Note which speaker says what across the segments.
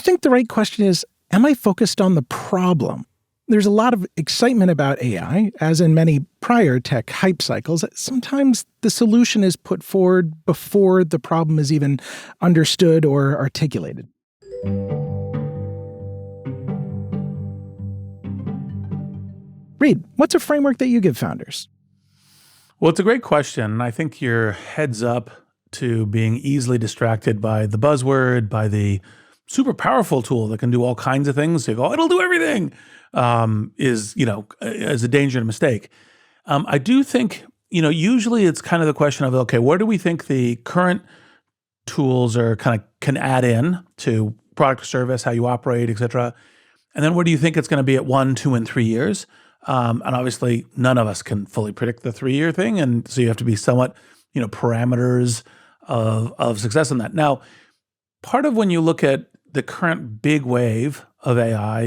Speaker 1: think the right question is, am I focused on the problem? There's a lot of excitement about AI, as in many prior tech hype cycles. Sometimes the solution is put forward before the problem is even understood or articulated. Reid, what's a framework that you give founders?
Speaker 2: Well, it's a great question. I think your heads up to being easily distracted by the buzzword, by the super powerful tool that can do all kinds of things. So you go, oh, it'll do everything, is a danger and a mistake. I do think, usually it's kind of the question of, okay, where do we think the current tools are can add in to product or service, how you operate, et cetera. And then where do you think it's going to be at 1, 2, and 3 years? And obviously, none of us can fully predict the 3-year thing. And so you have to be somewhat, parameters of success in that. Now, part of when you look at the current big wave of AI,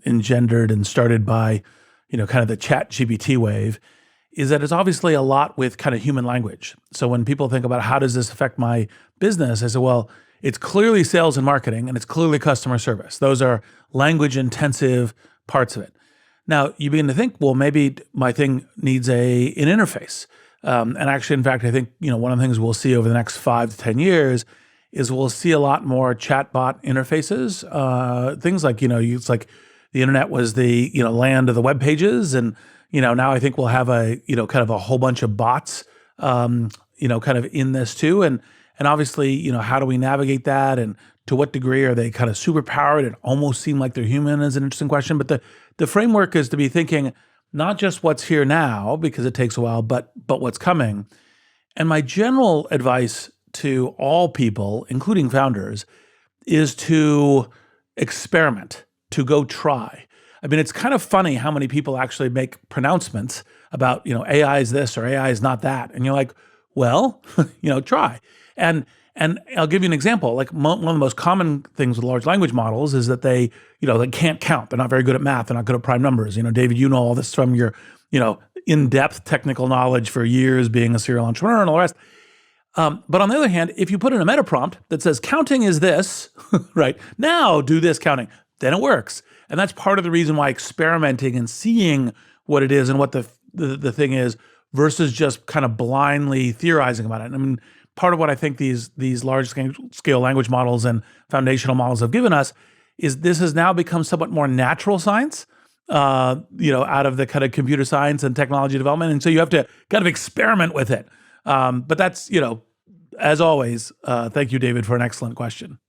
Speaker 2: engendered and started by, kind of the ChatGPT wave, is that it's obviously a lot with kind of human language. So when people think about how does this affect my business, I say, well, it's clearly sales and marketing, and it's clearly customer service. Those are language-intensive parts of it. Now, you begin to think, well, maybe my thing needs an interface. And actually, in fact, I think, one of the things we'll see over the next 5 to 10 years is we'll see a lot more chatbot interfaces. Things like, it's like the internet was the, land of the web pages. And, now I think we'll have a, kind of a whole bunch of bots, kind of in this too. And obviously, how do we navigate that? And to what degree are they kind of super powered and almost seem like they're human is an interesting question. But the framework is to be thinking not just what's here now, because it takes a while, but what's coming. And my general advice to all people, including founders, is to experiment, to go try. I mean, it's kind of funny how many people actually make pronouncements about, AI is this or AI is not that. And you're like, well, try. And I'll give you an example. Like one of the most common things with large language models is that they can't count. They're not very good at math. They're not good at prime numbers. David, you know all this from your, in-depth technical knowledge for years being a serial entrepreneur and all the rest. But on the other hand, if you put in a meta prompt that says counting is this, right, now do this counting, then it works. And that's part of the reason why experimenting and seeing what it is and what the thing is versus just kind of blindly theorizing about it. I mean, part of what I think these large scale language models and foundational models have given us is this has now become somewhat more natural science, out of the kind of computer science and technology development. And so you have to kind of experiment with it. But that's, as always, thank you, David, for an excellent question.